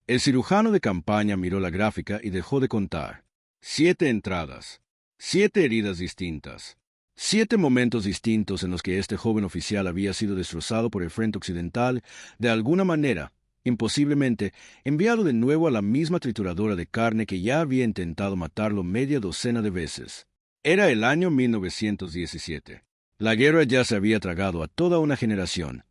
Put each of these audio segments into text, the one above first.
El cirujano de campaña miró la gráfica y dejó de contar. 7 entradas, 7 heridas distintas, 7 momentos distintos en los que este joven oficial había sido destrozado por el frente occidental, de alguna manera, imposiblemente, enviado de nuevo a la misma trituradora de carne que ya había intentado matarlo media docena de veces. Era el año 1917. La guerra ya se había tragado a toda una generación.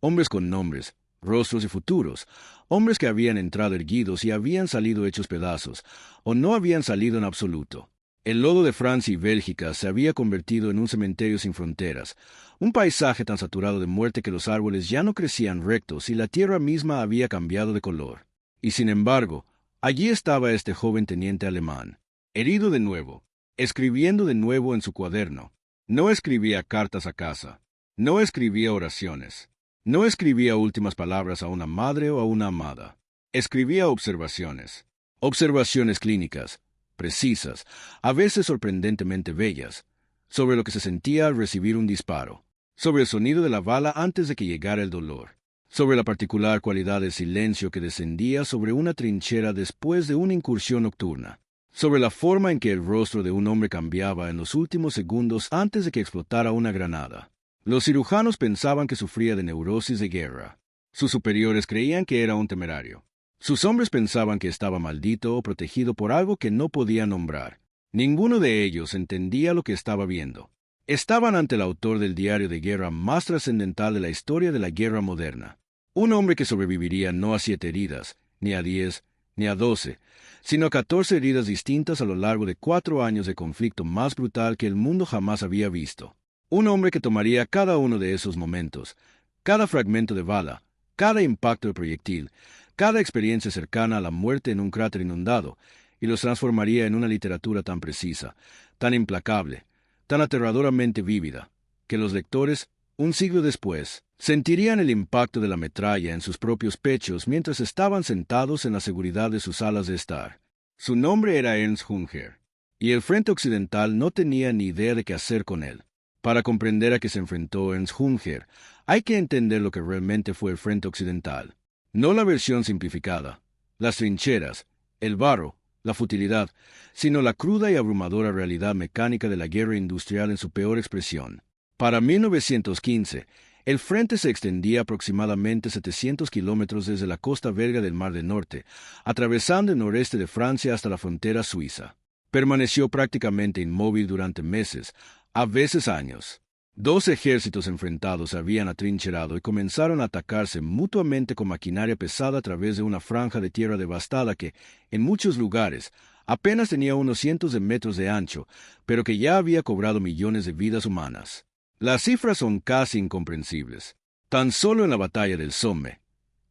Hombres con nombres, rostros y futuros, hombres que habían entrado erguidos y habían salido hechos pedazos, o no habían salido en absoluto. El lodo de Francia y Bélgica se había convertido en un cementerio sin fronteras, un paisaje tan saturado de muerte que los árboles ya no crecían rectos y la tierra misma había cambiado de color. Y sin embargo, allí estaba este joven teniente alemán, herido de nuevo, escribiendo de nuevo en su cuaderno. No escribía cartas a casa, no escribía oraciones, no escribía últimas palabras a una madre o a una amada. Escribía observaciones, observaciones clínicas, precisas, a veces sorprendentemente bellas, sobre lo que se sentía al recibir un disparo, sobre el sonido de la bala antes de que llegara el dolor, sobre la particular cualidad del silencio que descendía sobre una trinchera después de una incursión nocturna, sobre la forma en que el rostro de un hombre cambiaba en los últimos segundos antes de que explotara una granada. Los cirujanos pensaban que sufría de neurosis de guerra. Sus superiores creían que era un temerario. Sus hombres pensaban que estaba maldito o protegido por algo que no podían nombrar. Ninguno de ellos entendía lo que estaba viendo. Estaban ante el autor del diario de guerra más trascendental de la historia de la guerra moderna. Un hombre que sobreviviría no a 7 heridas, ni a 10, ni a 12, sino a 14 heridas distintas a lo largo de 4 años de conflicto más brutal que el mundo jamás había visto. Un hombre que tomaría cada uno de esos momentos, cada fragmento de bala, cada impacto de proyectil, cada experiencia cercana a la muerte en un cráter inundado, y los transformaría en una literatura tan precisa, tan implacable, tan aterradoramente vívida, que los lectores, un siglo después, sentirían el impacto de la metralla en sus propios pechos mientras estaban sentados en la seguridad de sus salas de estar. Su nombre era Ernst Junger, y el frente occidental no tenía ni idea de qué hacer con él. Para comprender a qué se enfrentó Ernst Junger, hay que entender lo que realmente fue el frente occidental. No la versión simplificada, las trincheras, el barro, la futilidad, sino la cruda y abrumadora realidad mecánica de la guerra industrial en su peor expresión. Para 1915, el frente se extendía aproximadamente 700 kilómetros desde la costa belga del Mar del Norte, atravesando el noreste de Francia hasta la frontera suiza. Permaneció prácticamente inmóvil durante meses, a veces años. 2 ejércitos enfrentados se habían atrincherado y comenzaron a atacarse mutuamente con maquinaria pesada a través de una franja de tierra devastada que, en muchos lugares, apenas tenía unos cientos de metros de ancho, pero que ya había cobrado millones de vidas humanas. Las cifras son casi incomprensibles. Tan solo en la batalla del Somme,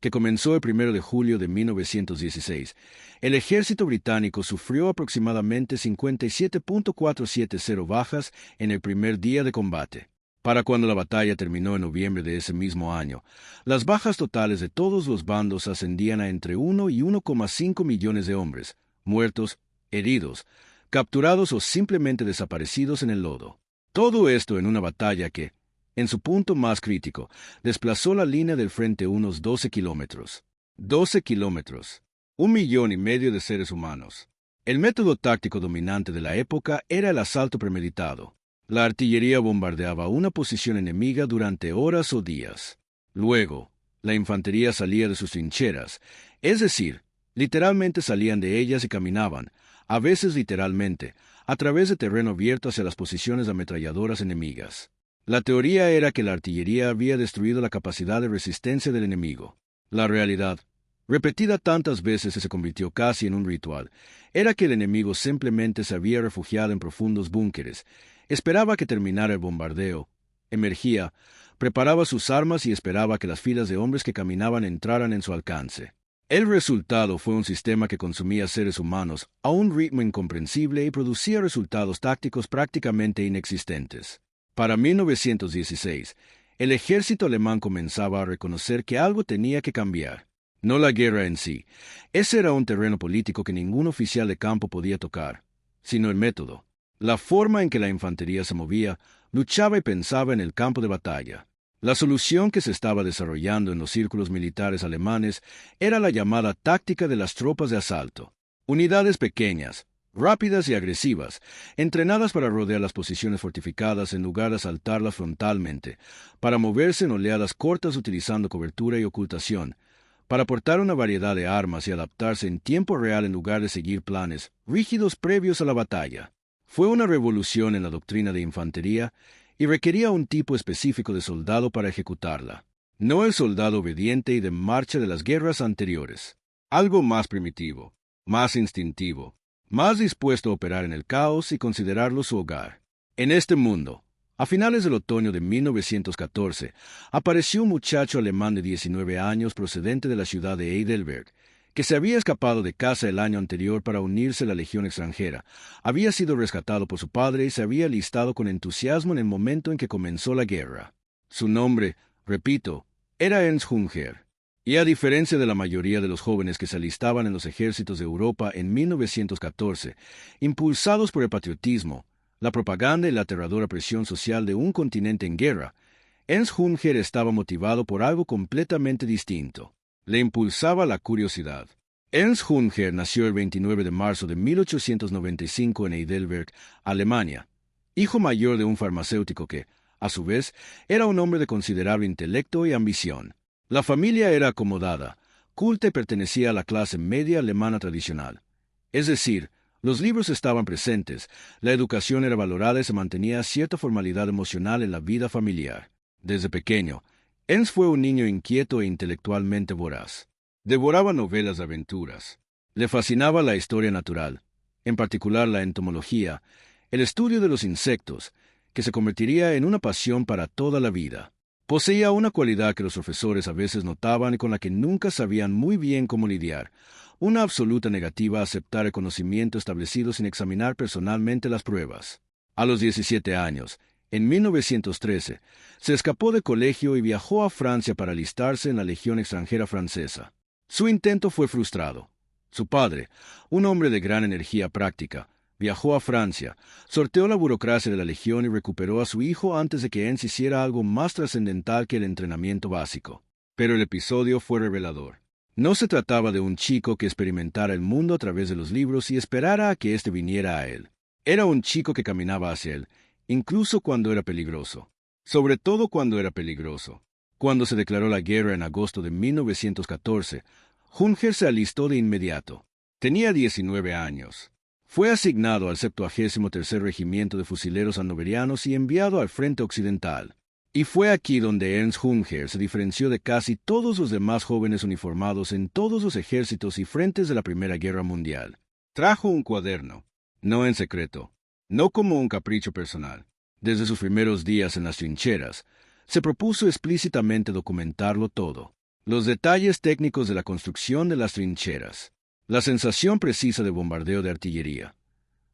que comenzó el 1 de julio de 1916, el ejército británico sufrió aproximadamente 57.470 bajas en el primer día de combate. Para cuando la batalla terminó en noviembre de ese mismo año, las bajas totales de todos los bandos ascendían a entre 1 y 1,5 millones de hombres, muertos, heridos, capturados o simplemente desaparecidos en el lodo. Todo esto en una batalla que, en su punto más crítico, desplazó la línea del frente unos 12 kilómetros. 12 kilómetros. 1,5 millones de seres humanos. El método táctico dominante de la época era el asalto premeditado. La artillería bombardeaba una posición enemiga durante horas o días. Luego, la infantería salía de sus trincheras, es decir, literalmente salían de ellas y caminaban, a veces literalmente, a través de terreno abierto hacia las posiciones ametralladoras enemigas. La teoría era que la artillería había destruido la capacidad de resistencia del enemigo. La realidad, repetida tantas veces que se convirtió casi en un ritual, era que el enemigo simplemente se había refugiado en profundos búnkeres, esperaba que terminara el bombardeo, emergía, preparaba sus armas y esperaba que las filas de hombres que caminaban entraran en su alcance. El resultado fue un sistema que consumía seres humanos a un ritmo incomprensible y producía resultados tácticos prácticamente inexistentes. Para 1916, el ejército alemán comenzaba a reconocer que algo tenía que cambiar. No la guerra en sí, ese era un terreno político que ningún oficial de campo podía tocar, sino el método, la forma en que la infantería se movía, luchaba y pensaba en el campo de batalla. La solución que se estaba desarrollando en los círculos militares alemanes era la llamada táctica de las tropas de asalto. Unidades pequeñas, rápidas y agresivas, entrenadas para rodear las posiciones fortificadas en lugar de asaltarlas frontalmente, para moverse en oleadas cortas utilizando cobertura y ocultación, para portar una variedad de armas y adaptarse en tiempo real en lugar de seguir planes rígidos previos a la batalla. Fue una revolución en la doctrina de infantería y requería un tipo específico de soldado para ejecutarla. No el soldado obediente y de marcha de las guerras anteriores. Algo más primitivo, más instintivo, más dispuesto a operar en el caos y considerarlo su hogar. En este mundo, a finales del otoño de 1914, apareció un muchacho alemán de 19 años procedente de la ciudad de Heidelberg, que se había escapado de casa el año anterior para unirse a la Legión extranjera. Había sido rescatado por su padre y se había alistado con entusiasmo en el momento en que comenzó la guerra. Su nombre, repito, era Ernst Junger. Y a diferencia de la mayoría de los jóvenes que se alistaban en los ejércitos de Europa en 1914, impulsados por el patriotismo, la propaganda y la aterradora presión social de un continente en guerra, Ernst Junger estaba motivado por algo completamente distinto. Le impulsaba la curiosidad. Ernst Junger nació el 29 de marzo de 1895 en Heidelberg, Alemania, hijo mayor de un farmacéutico que, a su vez, era un hombre de considerable intelecto y ambición. La familia era acomodada, culta y pertenecía a la clase media alemana tradicional. Es decir, los libros estaban presentes, la educación era valorada y se mantenía cierta formalidad emocional en la vida familiar. Desde pequeño, Ernst fue un niño inquieto e intelectualmente voraz. Devoraba novelas de aventuras. Le fascinaba la historia natural, en particular la entomología, el estudio de los insectos, que se convertiría en una pasión para toda la vida. Poseía una cualidad que los profesores a veces notaban y con la que nunca sabían muy bien cómo lidiar, una absoluta negativa a aceptar el conocimiento establecido sin examinar personalmente las pruebas. A los 17 años, en 1913, se escapó de colegio y viajó a Francia para alistarse en la Legión extranjera francesa. Su intento fue frustrado. Su padre, un hombre de gran energía práctica, viajó a Francia, sorteó la burocracia de la Legión y recuperó a su hijo antes de que Ernst hiciera algo más trascendental que el entrenamiento básico. Pero el episodio fue revelador. No se trataba de un chico que experimentara el mundo a través de los libros y esperara a que éste viniera a él. Era un chico que caminaba hacia él, incluso cuando era peligroso. Sobre todo cuando era peligroso. Cuando se declaró la guerra en agosto de 1914, Junger se alistó de inmediato. Tenía 19 años. Fue asignado al 73º Regimiento de Fusileros Hannoverianos y enviado al Frente Occidental. Y fue aquí donde Ernst Junger se diferenció de casi todos los demás jóvenes uniformados en todos los ejércitos y frentes de la Primera Guerra Mundial. Trajo un cuaderno, no en secreto, no como un capricho personal. Desde sus primeros días en las trincheras, se propuso explícitamente documentarlo todo. Los detalles técnicos de la construcción de las trincheras, la sensación precisa de bombardeo de artillería,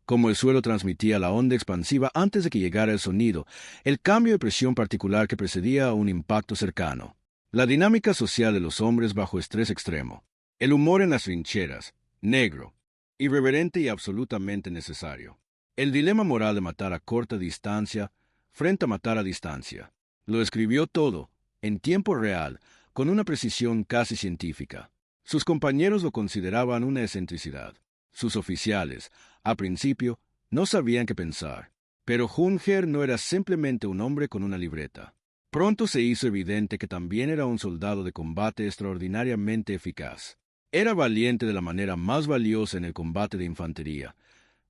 cómo el suelo transmitía la onda expansiva antes de que llegara el sonido, el cambio de presión particular que precedía a un impacto cercano, la dinámica social de los hombres bajo estrés extremo, el humor en las trincheras, negro, irreverente y absolutamente necesario. El dilema moral de matar a corta distancia frente a matar a distancia. Lo escribió todo, en tiempo real, con una precisión casi científica. Sus compañeros lo consideraban una excentricidad. Sus oficiales, a principio, no sabían qué pensar. Pero Junger no era simplemente un hombre con una libreta. Pronto se hizo evidente que también era un soldado de combate extraordinariamente eficaz. Era valiente de la manera más valiosa en el combate de infantería,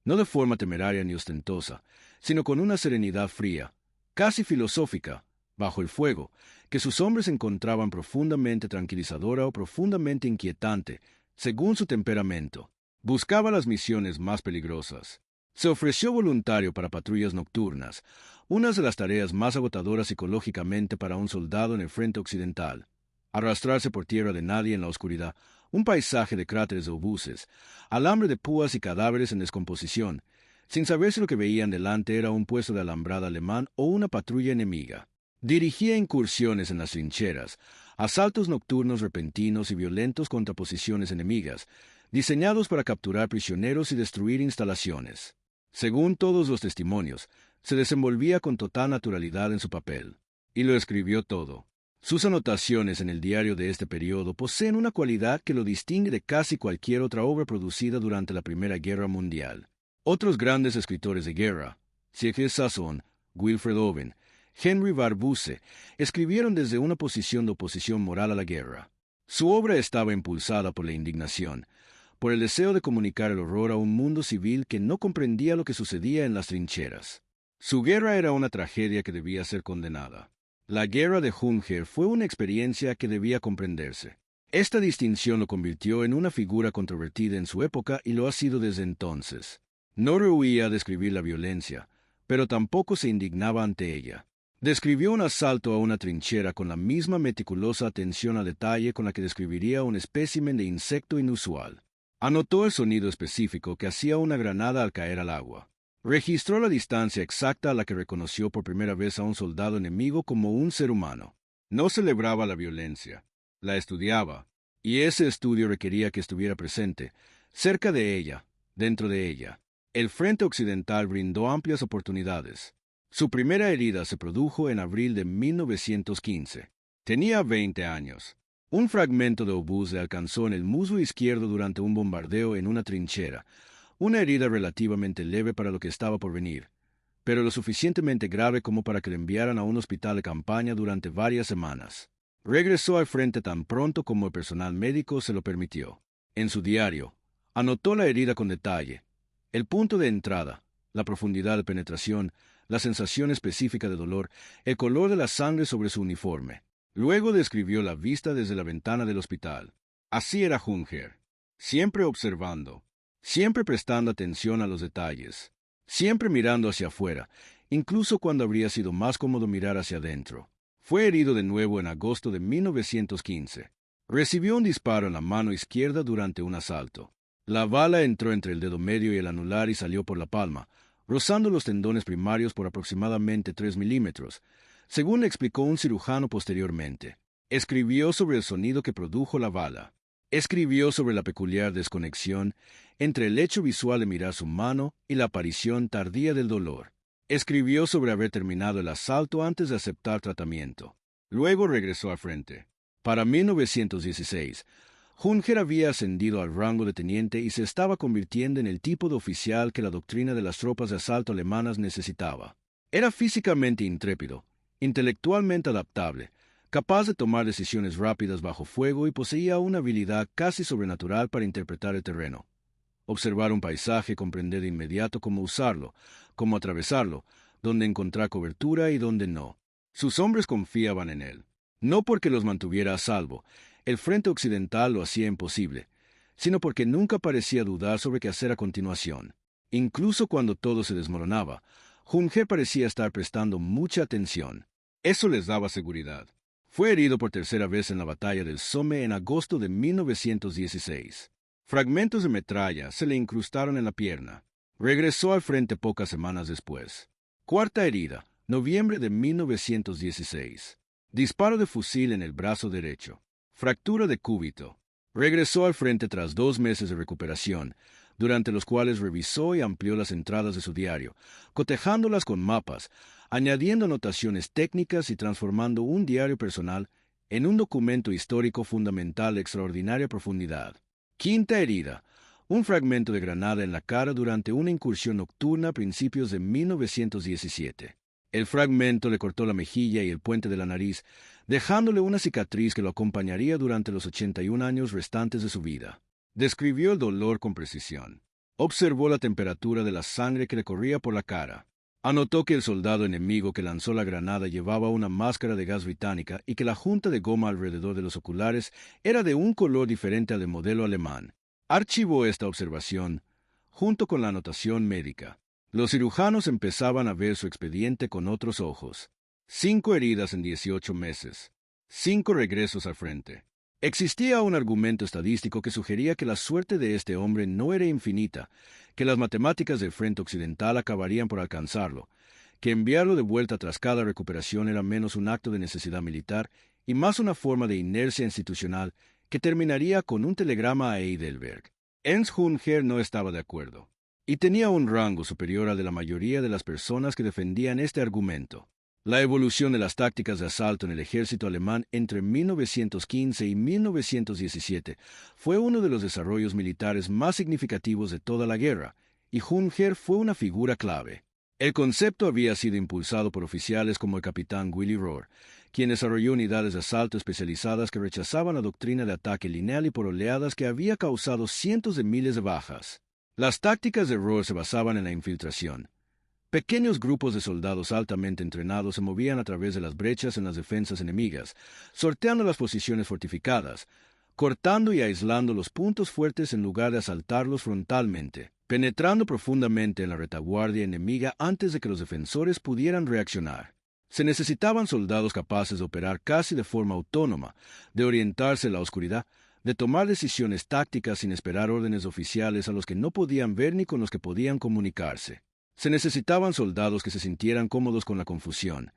no de forma temeraria ni ostentosa, sino con una serenidad fría, casi filosófica, bajo el fuego, que sus hombres encontraban profundamente tranquilizadora o profundamente inquietante, según su temperamento. Buscaba las misiones más peligrosas. Se ofreció voluntario para patrullas nocturnas, una de las tareas más agotadoras psicológicamente para un soldado en el frente occidental. Arrastrarse por tierra de nadie en la oscuridad, un paisaje de cráteres de obuses, alambre de púas y cadáveres en descomposición, sin saber si lo que veían delante era un puesto de alambrada alemán o una patrulla enemiga. Dirigía incursiones en las trincheras, asaltos nocturnos repentinos y violentos contra posiciones enemigas, diseñados para capturar prisioneros y destruir instalaciones. Según todos los testimonios, se desenvolvía con total naturalidad en su papel. y lo escribió todo. Sus anotaciones en el diario de este periodo poseen una cualidad que lo distingue de casi cualquier otra obra producida durante la Primera Guerra Mundial. Otros grandes escritores de guerra, Siegfried Sassoon, Wilfred Owen, Henry Barbusse, escribieron desde una posición de oposición moral a la guerra. Su obra estaba impulsada por la indignación, por el deseo de comunicar el horror a un mundo civil que no comprendía lo que sucedía en las trincheras. Su guerra era una tragedia que debía ser condenada. La guerra de Jünger fue una experiencia que debía comprenderse. Esta distinción lo convirtió en una figura controvertida en su época y lo ha sido desde entonces. No rehuía describir la violencia, pero tampoco se indignaba ante ella. Describió un asalto a una trinchera con la misma meticulosa atención al detalle con la que describiría un espécimen de insecto inusual. Anotó el sonido específico que hacía una granada al caer al agua. Registró la distancia exacta a la que reconoció por primera vez a un soldado enemigo como un ser humano. No celebraba la violencia, la estudiaba, y ese estudio requería que estuviera presente, cerca de ella, dentro de ella. El frente occidental brindó amplias oportunidades. Su primera herida se produjo en abril de 1915. Tenía 20 años. Un fragmento de obús le alcanzó en el muslo izquierdo durante un bombardeo en una trinchera, una herida relativamente leve para lo que estaba por venir, pero lo suficientemente grave como para que le enviaran a un hospital de campaña durante varias semanas. Regresó al frente tan pronto como el personal médico se lo permitió. En su diario, anotó la herida con detalle, el punto de entrada, la profundidad de penetración, la sensación específica de dolor, el color de la sangre sobre su uniforme. Luego describió la vista desde la ventana del hospital. Así era Jünger, siempre observando, siempre prestando atención a los detalles, siempre mirando hacia afuera, incluso cuando habría sido más cómodo mirar hacia adentro. Fue herido de nuevo en agosto de 1915. Recibió un disparo en la mano izquierda durante un asalto. La bala entró entre el dedo medio y el anular y salió por la palma, rozando los tendones primarios por aproximadamente 3 milímetros, según le explicó un cirujano posteriormente. Escribió sobre el sonido que produjo la bala. Escribió sobre la peculiar desconexión entre el hecho visual de mirar su mano y la aparición tardía del dolor. Escribió sobre haber terminado el asalto antes de aceptar tratamiento. Luego regresó al frente. Para 1916, Jünger había ascendido al rango de teniente y se estaba convirtiendo en el tipo de oficial que la doctrina de las tropas de asalto alemanas necesitaba. Era físicamente intrépido, intelectualmente adaptable, capaz de tomar decisiones rápidas bajo fuego y poseía una habilidad casi sobrenatural para interpretar el terreno. Observar un paisaje, comprender de inmediato cómo usarlo, cómo atravesarlo, dónde encontrar cobertura y dónde no. Sus hombres confiaban en él, no porque los mantuviera a salvo, el frente occidental lo hacía imposible, sino porque nunca parecía dudar sobre qué hacer a continuación. Incluso cuando todo se desmoronaba, Jünger parecía estar prestando mucha atención. Eso les daba seguridad. Fue herido por tercera vez en la batalla del Somme en agosto de 1916. Fragmentos de metralla se le incrustaron en la pierna. Regresó al frente pocas semanas después. Cuarta herida, noviembre de 1916. Disparo de fusil en el brazo derecho. Fractura de cúbito. Regresó al frente tras 2 meses de recuperación, durante los cuales revisó y amplió las entradas de su diario, cotejándolas con mapas, añadiendo anotaciones técnicas y transformando un diario personal en un documento histórico fundamental de extraordinaria profundidad. Quinta herida, un fragmento de granada en la cara durante una incursión nocturna a principios de 1917. El fragmento le cortó la mejilla y el puente de la nariz, dejándole una cicatriz que lo acompañaría durante los 81 años restantes de su vida. Describió el dolor con precisión. Observó la temperatura de la sangre que le corría por la cara. Anotó que el soldado enemigo que lanzó la granada llevaba una máscara de gas británica y que la junta de goma alrededor de los oculares era de un color diferente al del modelo alemán. Archivó esta observación, junto con la anotación médica. Los cirujanos empezaban a ver su expediente con otros ojos. 5 heridas en 18 meses. 5 regresos al frente. Existía un argumento estadístico que sugería que la suerte de este hombre no era infinita, que las matemáticas del frente occidental acabarían por alcanzarlo, que enviarlo de vuelta tras cada recuperación era menos un acto de necesidad militar y más una forma de inercia institucional que terminaría con un telegrama a Heidelberg. Ernst Jünger no estaba de acuerdo, y tenía un rango superior al de la mayoría de las personas que defendían este argumento. La evolución de las tácticas de asalto en el ejército alemán entre 1915 y 1917 fue uno de los desarrollos militares más significativos de toda la guerra, y Juncker fue una figura clave. El concepto había sido impulsado por oficiales como el capitán Willy Rohr, quien desarrolló unidades de asalto especializadas que rechazaban la doctrina de ataque lineal y por oleadas que había causado cientos de miles de bajas. Las tácticas de Rohr se basaban en la infiltración. Pequeños grupos de soldados altamente entrenados se movían a través de las brechas en las defensas enemigas, sorteando las posiciones fortificadas, cortando y aislando los puntos fuertes en lugar de asaltarlos frontalmente, penetrando profundamente en la retaguardia enemiga antes de que los defensores pudieran reaccionar. Se necesitaban soldados capaces de operar casi de forma autónoma, de orientarse en la oscuridad, de tomar decisiones tácticas sin esperar órdenes oficiales a los que no podían ver ni con los que podían comunicarse. Se necesitaban soldados que se sintieran cómodos con la confusión,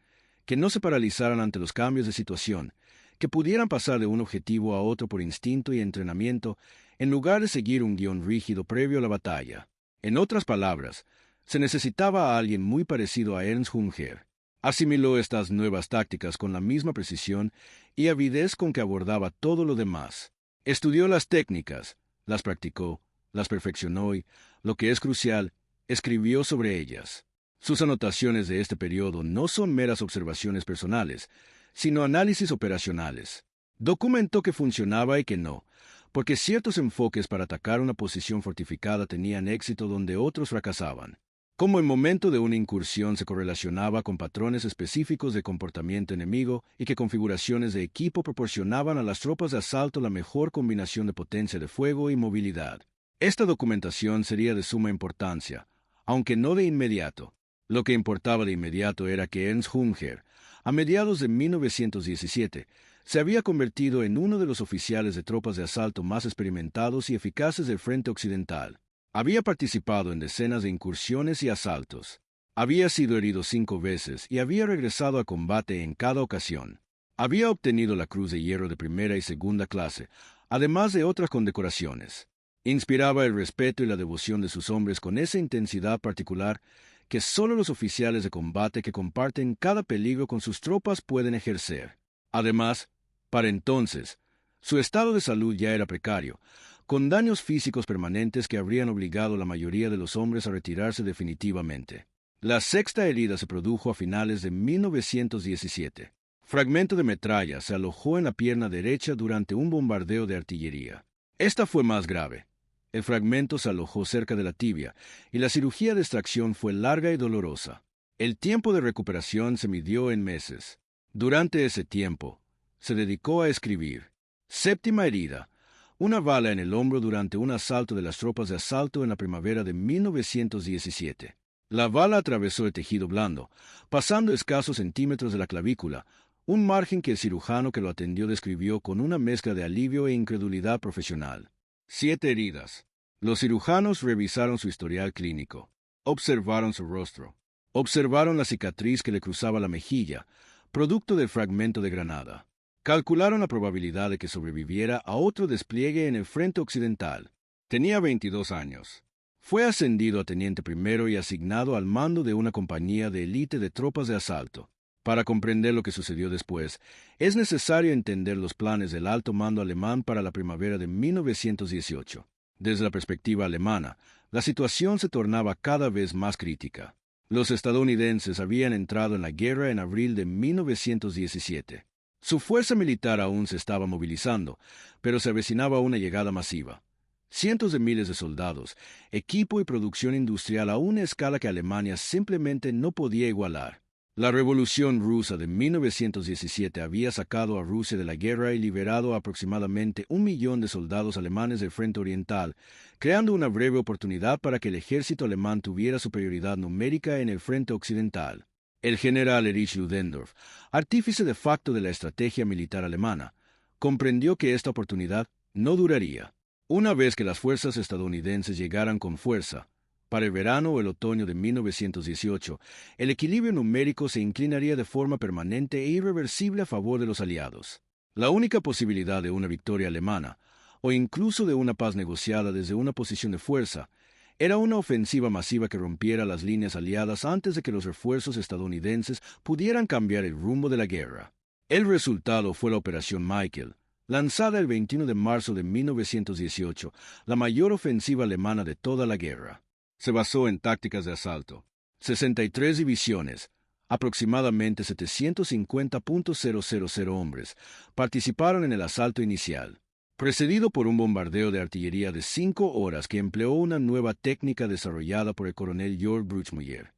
que no se paralizaran ante los cambios de situación, que pudieran pasar de un objetivo a otro por instinto y entrenamiento, en lugar de seguir un guión rígido previo a la batalla. En otras palabras, se necesitaba a alguien muy parecido a Ernst Junger. Asimiló estas nuevas tácticas con la misma precisión y avidez con que abordaba todo lo demás. Estudió las técnicas, las practicó, las perfeccionó y, lo que es crucial, escribió sobre ellas. Sus anotaciones de este periodo no son meras observaciones personales, sino análisis operacionales. Documentó que funcionaba y que no, porque ciertos enfoques para atacar una posición fortificada tenían éxito donde otros fracasaban. Como el momento de una incursión se correlacionaba con patrones específicos de comportamiento enemigo y que configuraciones de equipo proporcionaban a las tropas de asalto la mejor combinación de potencia de fuego y movilidad. Esta documentación sería de suma importancia, aunque no de inmediato. Lo que importaba de inmediato era que Ernst Junger, a mediados de 1917, se había convertido en uno de los oficiales de tropas de asalto más experimentados y eficaces del frente occidental. Había participado en decenas de incursiones y asaltos. Había sido herido 5 veces y había regresado a combate en cada ocasión. Había obtenido la Cruz de Hierro de primera y segunda clase, además de otras condecoraciones. Inspiraba el respeto y la devoción de sus hombres con esa intensidad particular que solo los oficiales de combate que comparten cada peligro con sus tropas pueden ejercer. Además, para entonces, su estado de salud ya era precario, con daños físicos permanentes que habrían obligado a la mayoría de los hombres a retirarse definitivamente. La sexta herida se produjo a finales de 1917. Fragmento de metralla se alojó en la pierna derecha durante un bombardeo de artillería. Esta fue más grave. El fragmento se alojó cerca de la tibia, y la cirugía de extracción fue larga y dolorosa. El tiempo de recuperación se midió en meses. Durante ese tiempo, se dedicó a escribir. Séptima herida. Una bala en el hombro durante un asalto de las tropas de asalto en la primavera de 1917. La bala atravesó el tejido blando, pasando escasos centímetros de la clavícula, un margen que el cirujano que lo atendió describió con una mezcla de alivio e incredulidad profesional. 7 heridas. Los cirujanos revisaron su historial clínico, observaron su rostro, observaron la cicatriz que le cruzaba la mejilla, producto del fragmento de granada. Calcularon la probabilidad de que sobreviviera a otro despliegue en el frente occidental. Tenía 22 años. Fue ascendido a teniente primero y asignado al mando de una compañía de élite de tropas de asalto. Para comprender lo que sucedió después, es necesario entender los planes del alto mando alemán para la primavera de 1918. Desde la perspectiva alemana, la situación se tornaba cada vez más crítica. Los estadounidenses habían entrado en la guerra en abril de 1917. Su fuerza militar aún se estaba movilizando, pero se avecinaba una llegada masiva. Cientos de miles de soldados, equipo y producción industrial a una escala que Alemania simplemente no podía igualar. La Revolución Rusa de 1917 había sacado a Rusia de la guerra y liberado a aproximadamente 1 millón de soldados alemanes del frente oriental, creando una breve oportunidad para que el ejército alemán tuviera superioridad numérica en el frente occidental. El general Erich Ludendorff, artífice de facto de la estrategia militar alemana, comprendió que esta oportunidad no duraría. Una vez que las fuerzas estadounidenses llegaran con fuerza, para el verano o el otoño de 1918, el equilibrio numérico se inclinaría de forma permanente e irreversible a favor de los aliados. La única posibilidad de una victoria alemana, o incluso de una paz negociada desde una posición de fuerza, Era una ofensiva masiva que rompiera las líneas aliadas antes de que los refuerzos estadounidenses pudieran cambiar el rumbo de la guerra. El resultado fue la Operación Michael, lanzada el 21 de marzo de 1918, la mayor ofensiva alemana de toda la guerra. Se basó en tácticas de asalto. 63 divisiones, aproximadamente 750.000 hombres, participaron en el asalto inicial, precedido por un bombardeo de artillería de 5 horas que empleó una nueva técnica desarrollada por el coronel Georg Bruchmüller.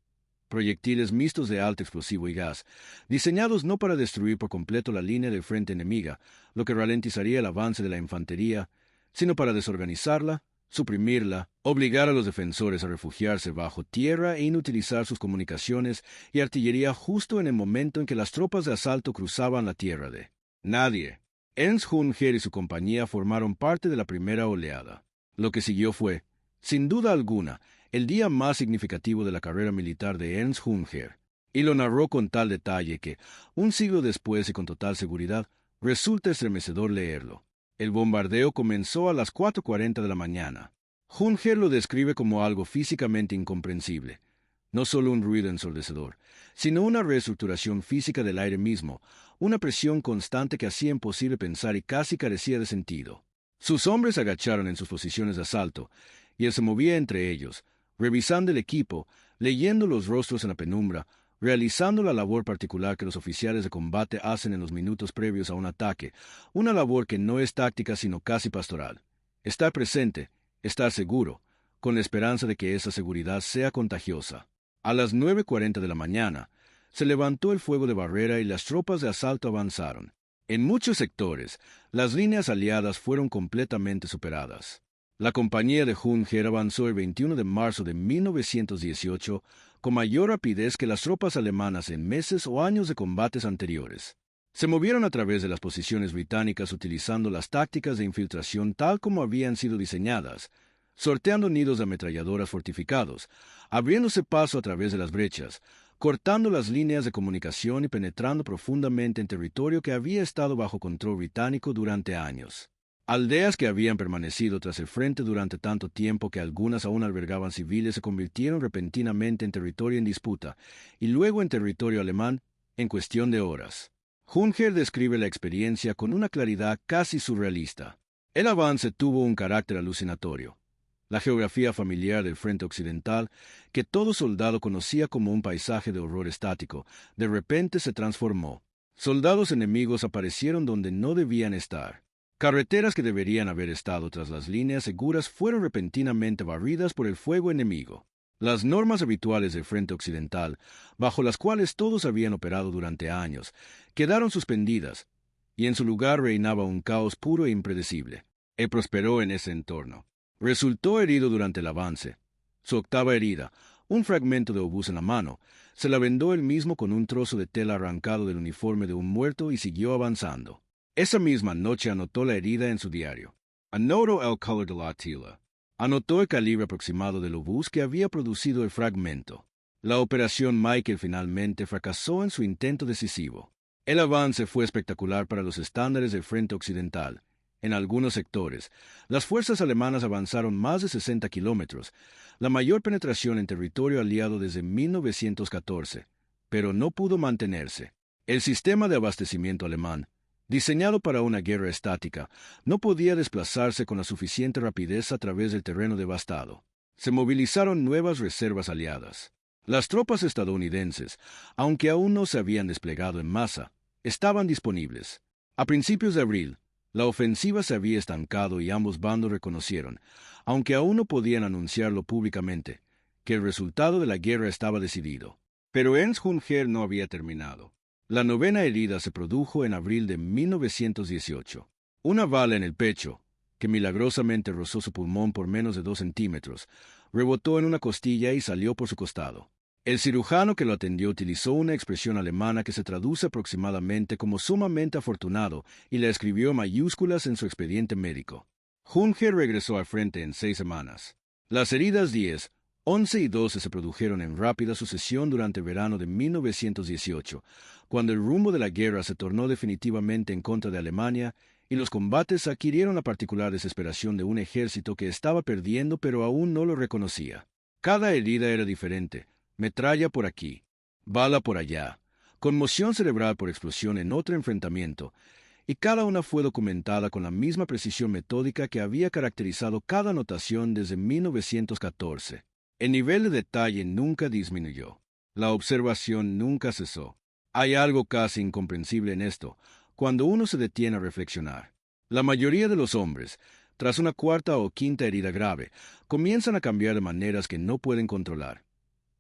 Proyectiles mixtos de alto explosivo y gas, diseñados no para destruir por completo la línea del frente enemiga, lo que ralentizaría el avance de la infantería, sino para desorganizarla, suprimirla, obligar a los defensores a refugiarse bajo tierra e inutilizar sus comunicaciones y artillería justo en el momento en que las tropas de asalto cruzaban la tierra de nadie. Ernst Junger y su compañía formaron parte de la primera oleada. Lo que siguió fue, sin duda alguna, el día más significativo de la carrera militar de Ernst Junger, y lo narró con tal detalle que, un siglo después y con total seguridad, resulta estremecedor leerlo. El bombardeo comenzó a las 4:40 de la mañana. Junger lo describe como algo físicamente incomprensible. No solo un ruido ensordecedor, sino una reestructuración física del aire mismo, una presión constante que hacía imposible pensar y casi carecía de sentido. Sus hombres agacharon en sus posiciones de asalto, y él se movía entre ellos, revisando el equipo, leyendo los rostros en la penumbra, realizando la labor particular que los oficiales de combate hacen en los minutos previos a un ataque, una labor que no es táctica sino casi pastoral. Estar presente, estar seguro, con la esperanza de que esa seguridad sea contagiosa. A las 9:40 de la mañana, se levantó el fuego de barrera y las tropas de asalto avanzaron. En muchos sectores, las líneas aliadas fueron completamente superadas. La compañía de Junger avanzó el 21 de marzo de 1918 con mayor rapidez que las tropas alemanas en meses o años de combates anteriores. Se movieron a través de las posiciones británicas utilizando las tácticas de infiltración tal como habían sido diseñadas, sorteando nidos de ametralladoras fortificados, abriéndose paso a través de las brechas, cortando las líneas de comunicación y penetrando profundamente en territorio que había estado bajo control británico durante años. Aldeas que habían permanecido tras el frente durante tanto tiempo que algunas aún albergaban civiles se convirtieron repentinamente en territorio en disputa y luego en territorio alemán en cuestión de horas. Junger describe la experiencia con una claridad casi surrealista. El avance tuvo un carácter alucinatorio. La geografía familiar del frente occidental, que todo soldado conocía como un paisaje de horror estático, de repente se transformó. Soldados enemigos aparecieron donde no debían estar. Carreteras que deberían haber estado tras las líneas seguras fueron repentinamente barridas por el fuego enemigo. Las normas habituales del frente occidental, bajo las cuales todos habían operado durante años, quedaron suspendidas, y en su lugar reinaba un caos puro e impredecible. Él prosperó en ese entorno. Resultó herido durante el avance. Su octava herida, un fragmento de obús en la mano, se la vendó él mismo con un trozo de tela arrancado del uniforme de un muerto y siguió avanzando. Esa misma noche anotó la herida en su diario. Anotó el color de la tela. Anotó el calibre aproximado del obús que había producido el fragmento. La operación Michael finalmente fracasó en su intento decisivo. El avance fue espectacular para los estándares del frente occidental. En algunos sectores, las fuerzas alemanas avanzaron más de 60 kilómetros, la mayor penetración en territorio aliado desde 1914, pero no pudo mantenerse. El sistema de abastecimiento alemán, diseñado para una guerra estática, no podía desplazarse con la suficiente rapidez a través del terreno devastado. Se movilizaron nuevas reservas aliadas. Las tropas estadounidenses, aunque aún no se habían desplegado en masa, estaban disponibles. A principios de abril, la ofensiva se había estancado y ambos bandos reconocieron, aunque aún no podían anunciarlo públicamente, que el resultado de la guerra estaba decidido. Pero Ernst Junger no había terminado. La novena herida se produjo en abril de 1918. Una bala en el pecho, que milagrosamente rozó su pulmón por menos de 2 centímetros, rebotó en una costilla y salió por su costado. El cirujano que lo atendió utilizó una expresión alemana que se traduce aproximadamente como sumamente afortunado y la escribió en mayúsculas en su expediente médico. Junger regresó al frente en 6 semanas. Las heridas 10, 11 y 12 se produjeron en rápida sucesión durante el verano de 1918, cuando el rumbo de la guerra se tornó definitivamente en contra de Alemania y los combates adquirieron la particular desesperación de un ejército que estaba perdiendo pero aún no lo reconocía. Cada herida era diferente, metralla por aquí, bala por allá, conmoción cerebral por explosión en otro enfrentamiento, y cada una fue documentada con la misma precisión metódica que había caracterizado cada anotación desde 1914. El nivel de detalle nunca disminuyó. La observación nunca cesó. Hay algo casi incomprensible en esto, cuando uno se detiene a reflexionar. La mayoría de los hombres, tras una cuarta o quinta herida grave, comienzan a cambiar de maneras que no pueden controlar.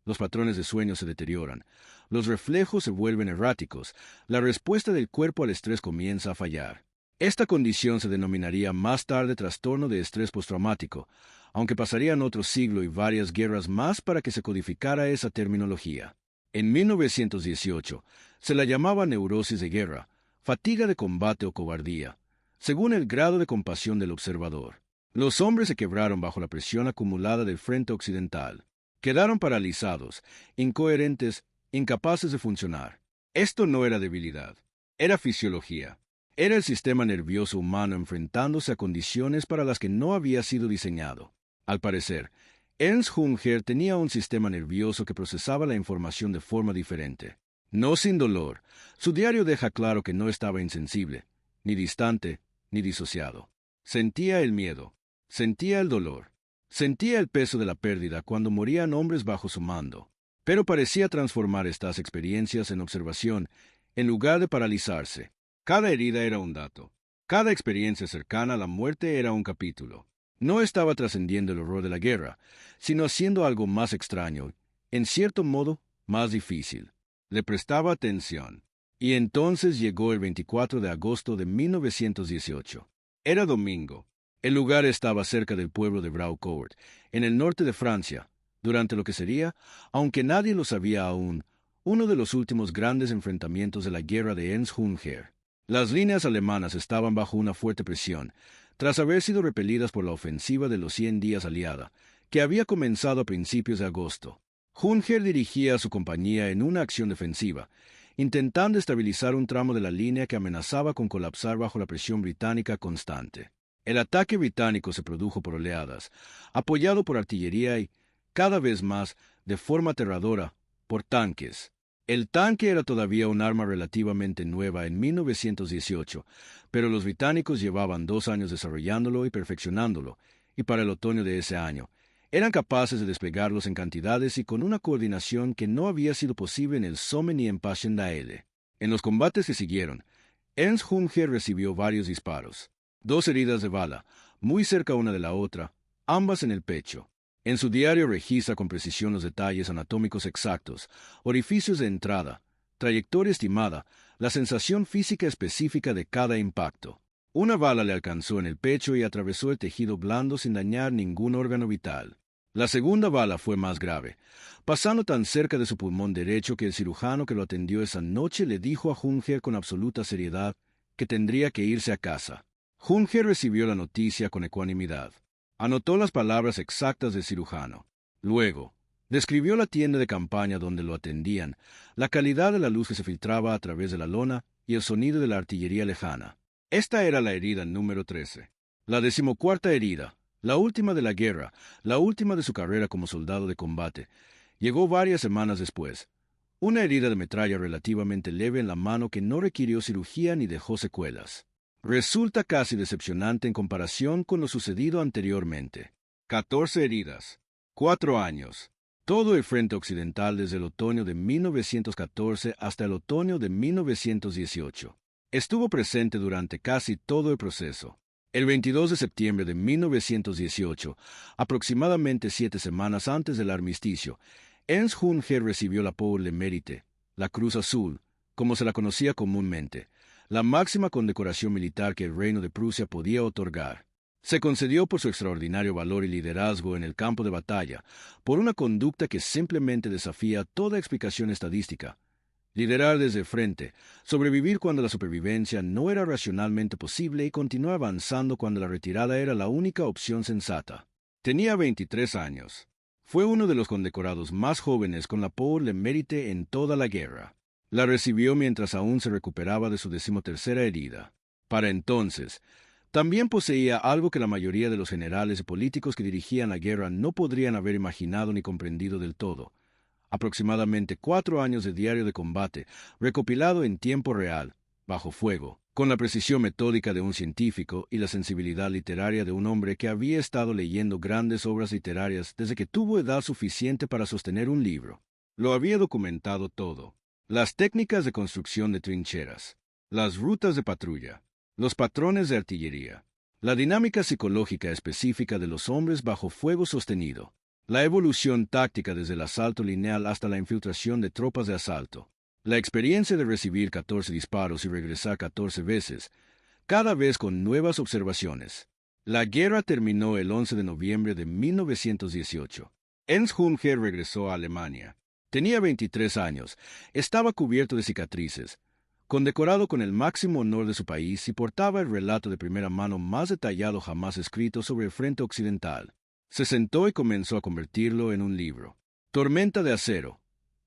Los patrones de sueño se deterioran, los reflejos se vuelven erráticos, la respuesta del cuerpo al estrés comienza a fallar. Esta condición se denominaría más tarde trastorno de estrés postraumático, aunque pasarían otro siglo y varias guerras más para que se codificara esa terminología. En 1918 se la llamaba neurosis de guerra, fatiga de combate o cobardía, según el grado de compasión del observador. Los hombres se quebraron bajo la presión acumulada del frente occidental. Quedaron paralizados, incoherentes, incapaces de funcionar. Esto no era debilidad, era fisiología. Era el sistema nervioso humano enfrentándose a condiciones para las que no había sido diseñado. Al parecer, Ernst Junger tenía un sistema nervioso que procesaba la información de forma diferente. No sin dolor, su diario deja claro que no estaba insensible, ni distante, ni disociado. Sentía el miedo, sentía el dolor. Sentía el peso de la pérdida cuando morían hombres bajo su mando, pero parecía transformar estas experiencias en observación, en lugar de paralizarse. Cada herida era un dato. Cada experiencia cercana a la muerte era un capítulo. No estaba trascendiendo el horror de la guerra, sino haciendo algo más extraño, en cierto modo, más difícil. Le prestaba atención. Y entonces llegó el 24 de agosto de 1918. Era domingo. El lugar estaba cerca del pueblo de Braucourt, en el norte de Francia, durante lo que sería, aunque nadie lo sabía aún, uno de los últimos grandes enfrentamientos de la guerra de Ernst Junger. Las líneas alemanas estaban bajo una fuerte presión, tras haber sido repelidas por la ofensiva de los 100 días aliada, que había comenzado a principios de agosto. Junger dirigía a su compañía en una acción defensiva, intentando estabilizar un tramo de la línea que amenazaba con colapsar bajo la presión británica constante. El ataque británico se produjo por oleadas, apoyado por artillería y, cada vez más, de forma aterradora, por tanques. El tanque era todavía un arma relativamente nueva en 1918, pero los británicos llevaban 2 años desarrollándolo y perfeccionándolo, y para el otoño de ese año, eran capaces de desplegarlos en cantidades y con una coordinación que no había sido posible en el Somme ni en Passchendaele. En los combates que siguieron, Ernst Junger recibió varios disparos. 2 heridas de bala, muy cerca una de la otra, ambas en el pecho. En su diario registra con precisión los detalles anatómicos exactos, orificios de entrada, trayectoria estimada, la sensación física específica de cada impacto. Una bala le alcanzó en el pecho y atravesó el tejido blando sin dañar ningún órgano vital. La segunda bala fue más grave, pasando tan cerca de su pulmón derecho que el cirujano que lo atendió esa noche le dijo a Junger con absoluta seriedad que tendría que irse a casa. Junger recibió la noticia con ecuanimidad. Anotó las palabras exactas del cirujano. Luego, describió la tienda de campaña donde lo atendían, la calidad de la luz que se filtraba a través de la lona y el sonido de la artillería lejana. Esta era la herida número 13. La 14ª herida, la última de la guerra, la última de su carrera como soldado de combate, llegó varias semanas después. Una herida de metralla relativamente leve en la mano que no requirió cirugía ni dejó secuelas. Resulta casi decepcionante en comparación con lo sucedido anteriormente. 14 heridas. 4 años. Todo el frente occidental desde el otoño de 1914 hasta el otoño de 1918. Estuvo presente durante casi todo el proceso. El 22 de septiembre de 1918, aproximadamente 7 semanas antes del armisticio, Ernst Junger recibió la Pour le Mérite, la Cruz Azul, como se la conocía comúnmente, la máxima condecoración militar que el Reino de Prusia podía otorgar. Se concedió por su extraordinario valor y liderazgo en el campo de batalla, por una conducta que simplemente desafía toda explicación estadística. Liderar desde el frente, sobrevivir cuando la supervivencia no era racionalmente posible y continuar avanzando cuando la retirada era la única opción sensata. Tenía 23 años. Fue uno de los condecorados más jóvenes con la Pour le Mérite en toda la guerra. La recibió mientras aún se recuperaba de su 13ª herida. Para entonces, también poseía algo que la mayoría de los generales y políticos que dirigían la guerra no podrían haber imaginado ni comprendido del todo: aproximadamente 4 años de diario de combate, recopilado en tiempo real, bajo fuego, con la precisión metódica de un científico y la sensibilidad literaria de un hombre que había estado leyendo grandes obras literarias desde que tuvo edad suficiente para sostener un libro. Lo había documentado todo: las técnicas de construcción de trincheras, las rutas de patrulla, los patrones de artillería, la dinámica psicológica específica de los hombres bajo fuego sostenido, la evolución táctica desde el asalto lineal hasta la infiltración de tropas de asalto, la experiencia de recibir 14 disparos y regresar 14 veces, cada vez con nuevas observaciones. La guerra terminó el 11 de noviembre de 1918. Ernst Jünger regresó a Alemania. Tenía 23 años, estaba cubierto de cicatrices, condecorado con el máximo honor de su país, y portaba el relato de primera mano más detallado jamás escrito sobre el frente occidental. Se sentó y comenzó a convertirlo en un libro. Tormenta de acero,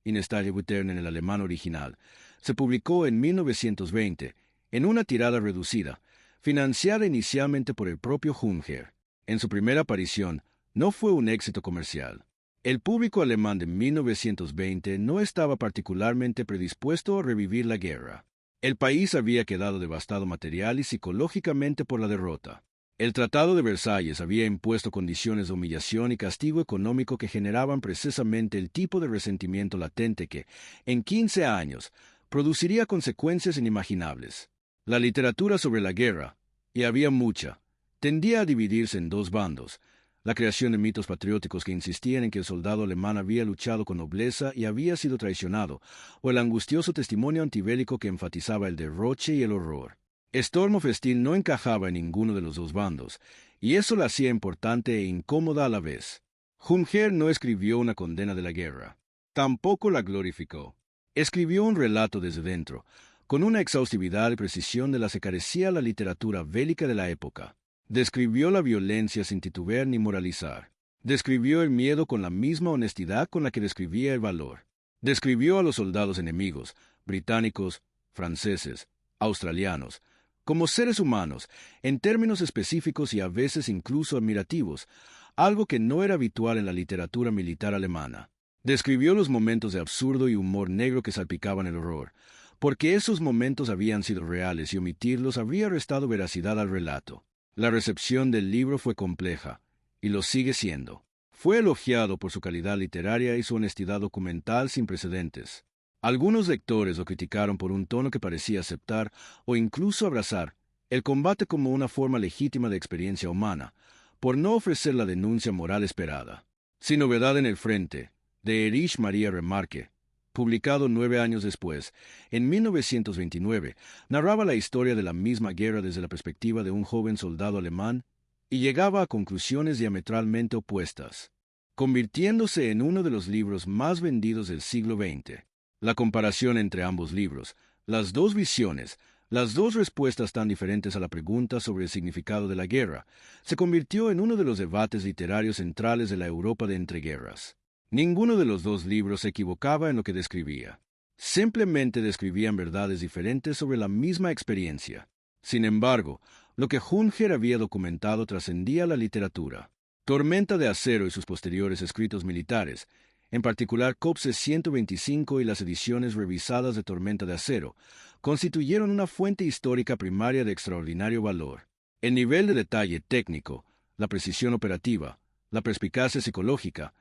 In Stille Wittern en el alemán original, se publicó en 1920, en una tirada reducida, financiada inicialmente por el propio Jünger. En su primera aparición, no fue un éxito comercial. El público alemán de 1920 no estaba particularmente predispuesto a revivir la guerra. El país había quedado devastado material y psicológicamente por la derrota. El Tratado de Versalles había impuesto condiciones de humillación y castigo económico que generaban precisamente el tipo de resentimiento latente que, en 15 años, produciría consecuencias inimaginables. La literatura sobre la guerra, y había mucha, tendía a dividirse en dos bandos: la creación de mitos patrióticos que insistían en que el soldado alemán había luchado con nobleza y había sido traicionado, o el angustioso testimonio antibélico que enfatizaba el derroche y el horror. Storm of Steel no encajaba en ninguno de los dos bandos, y eso la hacía importante e incómoda a la vez. Jünger no escribió una condena de la guerra. Tampoco la glorificó. Escribió un relato desde dentro, con una exhaustividad y precisión de la que carecía la literatura bélica de la época. Describió la violencia sin titubear ni moralizar. Describió el miedo con la misma honestidad con la que describía el valor. Describió a los soldados enemigos, británicos, franceses, australianos, como seres humanos, en términos específicos y a veces incluso admirativos, algo que no era habitual en la literatura militar alemana. Describió los momentos de absurdo y humor negro que salpicaban el horror, porque esos momentos habían sido reales y omitirlos habría restado veracidad al relato. La recepción del libro fue compleja, y lo sigue siendo. Fue elogiado por su calidad literaria y su honestidad documental sin precedentes. Algunos lectores lo criticaron por un tono que parecía aceptar, o incluso abrazar, el combate como una forma legítima de experiencia humana, por no ofrecer la denuncia moral esperada. Sin novedad en el frente, de Erich Maria Remarque, publicado 9 años después, en 1929, narraba la historia de la misma guerra desde la perspectiva de un joven soldado alemán y llegaba a conclusiones diametralmente opuestas, convirtiéndose en uno de los libros más vendidos del siglo XX. La comparación entre ambos libros, las dos visiones, las dos respuestas tan diferentes a la pregunta sobre el significado de la guerra, se convirtió en uno de los debates literarios centrales de la Europa de entreguerras. Ninguno de los dos libros se equivocaba en lo que describía. Simplemente describían verdades diferentes sobre la misma experiencia. Sin embargo, lo que Jünger había documentado trascendía la literatura. Tormenta de acero y sus posteriores escritos militares, en particular Copse 125 y las ediciones revisadas de Tormenta de acero, constituyeron una fuente histórica primaria de extraordinario valor. El nivel de detalle técnico, la precisión operativa, la perspicacia psicológica,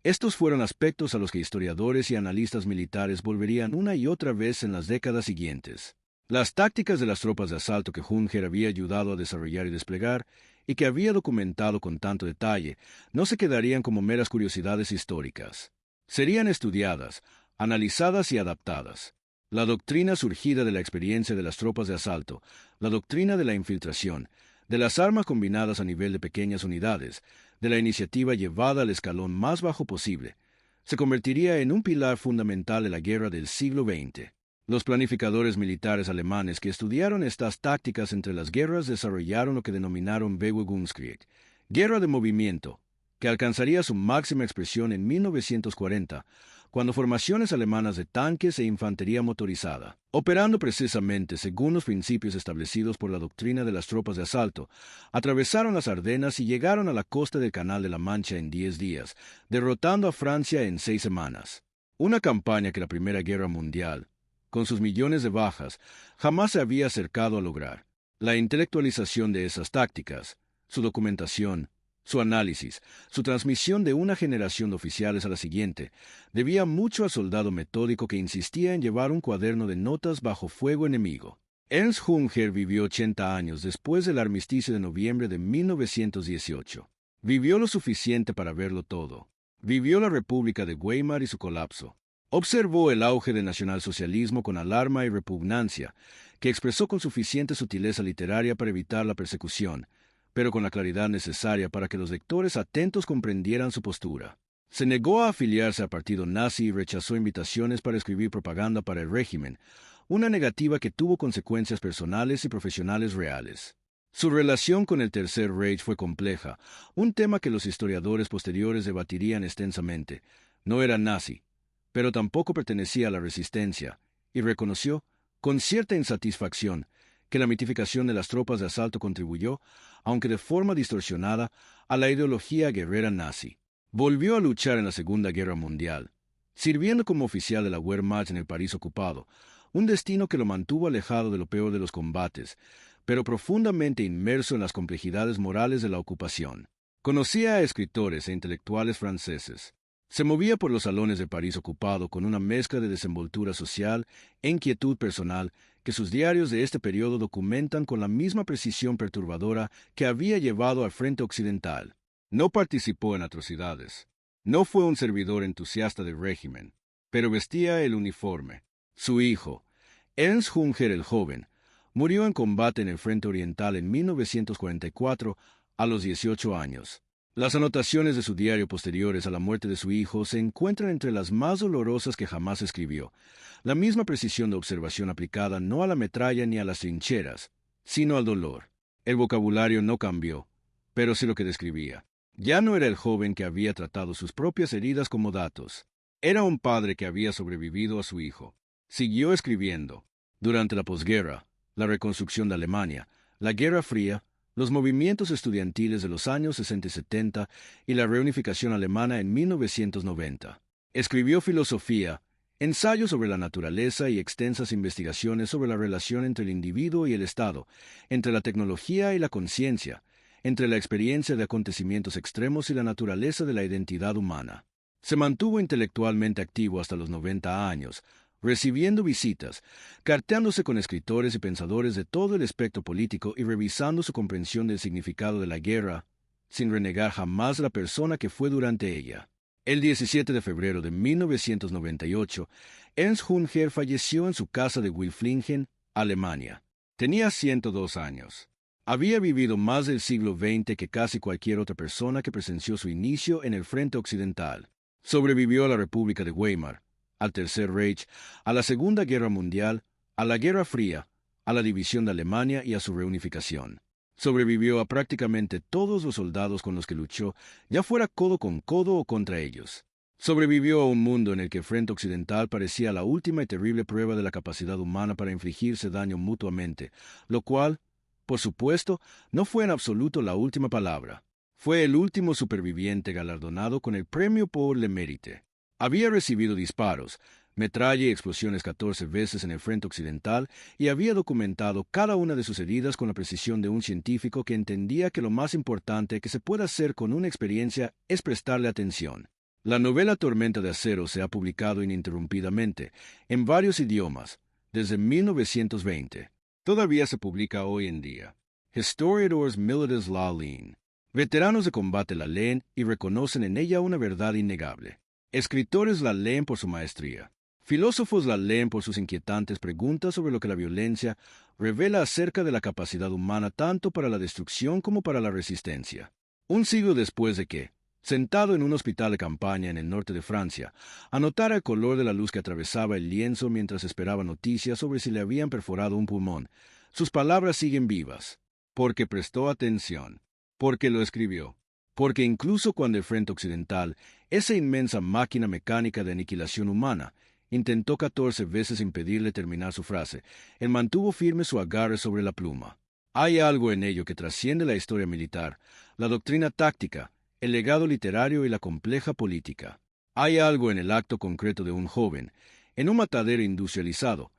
estos fueron aspectos a los que historiadores y analistas militares volverían una y otra vez en las décadas siguientes. Las tácticas de las tropas de asalto que Jünger había ayudado a desarrollar y desplegar, y que había documentado con tanto detalle, no se quedarían como meras curiosidades históricas. Serían estudiadas, analizadas y adaptadas. La doctrina surgida de la experiencia de las tropas de asalto, la doctrina de la infiltración, de las armas combinadas a nivel de pequeñas unidades, de la iniciativa llevada al escalón más bajo posible, se convertiría en un pilar fundamental de la guerra del siglo XX. Los planificadores militares alemanes que estudiaron estas tácticas entre las guerras desarrollaron lo que denominaron Bewegungskrieg, guerra de movimiento, que alcanzaría su máxima expresión en 1940, cuando formaciones alemanas de tanques e infantería motorizada, operando precisamente según los principios establecidos por la doctrina de las tropas de asalto, atravesaron las Ardenas y llegaron a la costa del Canal de la Mancha en 10 días, derrotando a Francia en 6 semanas. Una campaña que la Primera Guerra Mundial, con sus millones de bajas, jamás se había acercado a lograr. La intelectualización de esas tácticas, su documentación, su análisis, su transmisión de una generación de oficiales a la siguiente, debía mucho al soldado metódico que insistía en llevar un cuaderno de notas bajo fuego enemigo. Ernst Junger vivió 80 años después del armisticio de noviembre de 1918. Vivió lo suficiente para verlo todo. Vivió la República de Weimar y su colapso. Observó el auge del nacionalsocialismo con alarma y repugnancia, que expresó con suficiente sutileza literaria para evitar la persecución, pero con la claridad necesaria para que los lectores atentos comprendieran su postura. Se negó a afiliarse al partido nazi y rechazó invitaciones para escribir propaganda para el régimen, una negativa que tuvo consecuencias personales y profesionales reales. Su relación con el Tercer Reich fue compleja, un tema que los historiadores posteriores debatirían extensamente. No era nazi, pero tampoco pertenecía a la resistencia, y reconoció, con cierta insatisfacción, que la mitificación de las tropas de asalto contribuyó, aunque de forma distorsionada, a la ideología guerrera nazi. Volvió a luchar en la Segunda Guerra Mundial, sirviendo como oficial de la Wehrmacht en el París ocupado, un destino que lo mantuvo alejado de lo peor de los combates, pero profundamente inmerso en las complejidades morales de la ocupación. Conocía a escritores e intelectuales franceses. Se movía por los salones de París ocupado con una mezcla de desenvoltura social e inquietud personal que sus diarios de este periodo documentan con la misma precisión perturbadora que había llevado al frente occidental. No participó en atrocidades. No fue un servidor entusiasta del régimen, pero vestía el uniforme. Su hijo, Ernst Junger el joven, murió en combate en el frente oriental en 1944 a los 18 años. Las anotaciones de su diario posteriores a la muerte de su hijo se encuentran entre las más dolorosas que jamás escribió. La misma precisión de observación aplicada no a la metralla ni a las trincheras, sino al dolor. El vocabulario no cambió, pero sí lo que describía. Ya no era el joven que había tratado sus propias heridas como datos. Era un padre que había sobrevivido a su hijo. Siguió escribiendo. Durante la posguerra, la reconstrucción de Alemania, la Guerra Fría, los movimientos estudiantiles de los años 60 y 70 y la reunificación alemana en 1990. Escribió filosofía, ensayos sobre la naturaleza y extensas investigaciones sobre la relación entre el individuo y el Estado, entre la tecnología y la conciencia, entre la experiencia de acontecimientos extremos y la naturaleza de la identidad humana. Se mantuvo intelectualmente activo hasta los 90 años, recibiendo visitas, carteándose con escritores y pensadores de todo el espectro político y revisando su comprensión del significado de la guerra, sin renegar jamás la persona que fue durante ella. El 17 de febrero de 1998, Ernst Junger falleció en su casa de Wilflingen, Alemania. Tenía 102 años. Había vivido más del siglo XX que casi cualquier otra persona que presenció su inicio en el frente occidental. Sobrevivió a la República de Weimar, al Tercer Reich, a la Segunda Guerra Mundial, a la Guerra Fría, a la división de Alemania y a su reunificación. Sobrevivió a prácticamente todos los soldados con los que luchó, ya fuera codo con codo o contra ellos. Sobrevivió a un mundo en el que el frente occidental parecía la última y terrible prueba de la capacidad humana para infligirse daño mutuamente, lo cual, por supuesto, no fue en absoluto la última palabra. Fue el último superviviente galardonado con el premio por le Mérite. Había recibido disparos, metralla y explosiones 14 veces en el frente occidental y había documentado cada una de sus heridas con la precisión de un científico que entendía que lo más importante que se puede hacer con una experiencia es prestarle atención. La novela Tormenta de Acero se ha publicado ininterrumpidamente, en varios idiomas, desde 1920. Todavía se publica hoy en día. Historiadores militares la leen. Veteranos de combate la leen y reconocen en ella una verdad innegable. Escritores la leen por su maestría. Filósofos la leen por sus inquietantes preguntas sobre lo que la violencia revela acerca de la capacidad humana tanto para la destrucción como para la resistencia. Un siglo después de que, sentado en un hospital de campaña en el norte de Francia, anotara el color de la luz que atravesaba el lienzo mientras esperaba noticias sobre si le habían perforado un pulmón, sus palabras siguen vivas, porque prestó atención, porque lo escribió. Porque incluso cuando el Frente Occidental, esa inmensa máquina mecánica de aniquilación humana, intentó 14 veces impedirle terminar su frase, él mantuvo firme su agarre sobre la pluma. Hay algo en ello que trasciende la historia militar, la doctrina táctica, el legado literario y la compleja política. Hay algo en el acto concreto de un joven, en un matadero industrializado,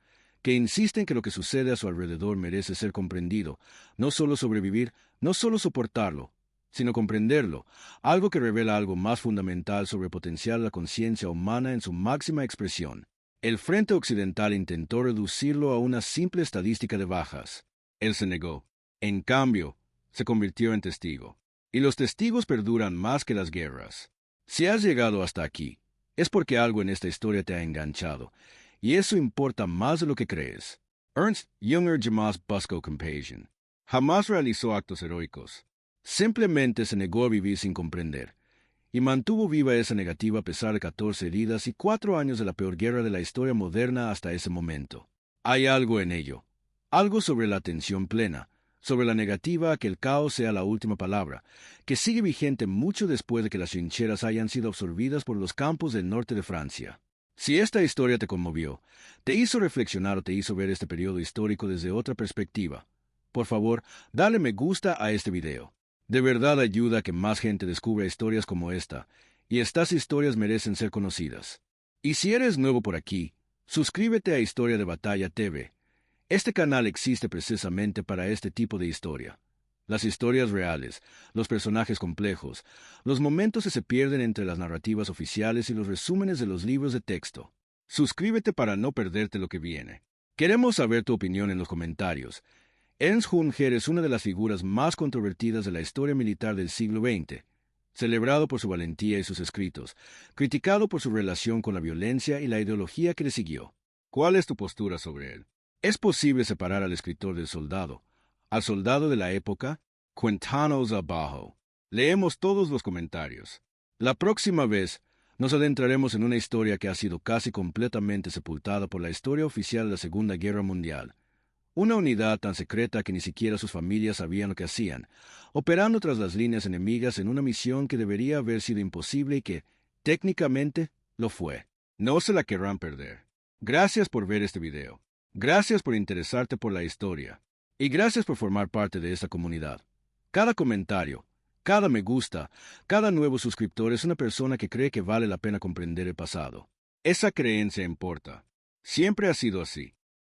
que insiste en que lo que sucede a su alrededor merece ser comprendido, no solo sobrevivir, no solo soportarlo, sino comprenderlo, algo que revela algo más fundamental sobre potenciar la conciencia humana en su máxima expresión. El Frente Occidental intentó reducirlo a una simple estadística de bajas. Él se negó. En cambio, se convirtió en testigo. Y los testigos perduran más que las guerras. Si has llegado hasta aquí, es porque algo en esta historia te ha enganchado, y eso importa más de lo que crees. Ernst Jünger jamás buscó compasión. Jamás realizó actos heroicos. Simplemente se negó a vivir sin comprender, y mantuvo viva esa negativa a pesar de 14 heridas y 4 años de la peor guerra de la historia moderna hasta ese momento. Hay algo en ello, algo sobre la atención plena, sobre la negativa a que el caos sea la última palabra, que sigue vigente mucho después de que las trincheras hayan sido absorbidas por los campos del norte de Francia. Si esta historia te conmovió, te hizo reflexionar o te hizo ver este periodo histórico desde otra perspectiva, por favor, dale me gusta a este video. De verdad ayuda a que más gente descubra historias como esta, y estas historias merecen ser conocidas. Y si eres nuevo por aquí, suscríbete a Historia de Batalla TV. Este canal existe precisamente para este tipo de historia. Las historias reales, los personajes complejos, los momentos que se pierden entre las narrativas oficiales y los resúmenes de los libros de texto. Suscríbete para no perderte lo que viene. Queremos saber tu opinión en los comentarios. Ernst Jünger es una de las figuras más controvertidas de la historia militar del siglo XX, celebrado por su valentía y sus escritos, criticado por su relación con la violencia y la ideología que le siguió. ¿Cuál es tu postura sobre él? ¿Es posible separar al escritor del soldado, al soldado de la época? Cuéntanos abajo. Leemos todos los comentarios. La próxima vez nos adentraremos en una historia que ha sido casi completamente sepultada por la historia oficial de la Segunda Guerra Mundial. Una unidad tan secreta que ni siquiera sus familias sabían lo que hacían, operando tras las líneas enemigas en una misión que debería haber sido imposible y que, técnicamente, lo fue. No se la querrán perder. Gracias por ver este video. Gracias por interesarte por la historia. Y gracias por formar parte de esta comunidad. Cada comentario, cada me gusta, cada nuevo suscriptor es una persona que cree que vale la pena comprender el pasado. Esa creencia importa. Siempre ha sido así.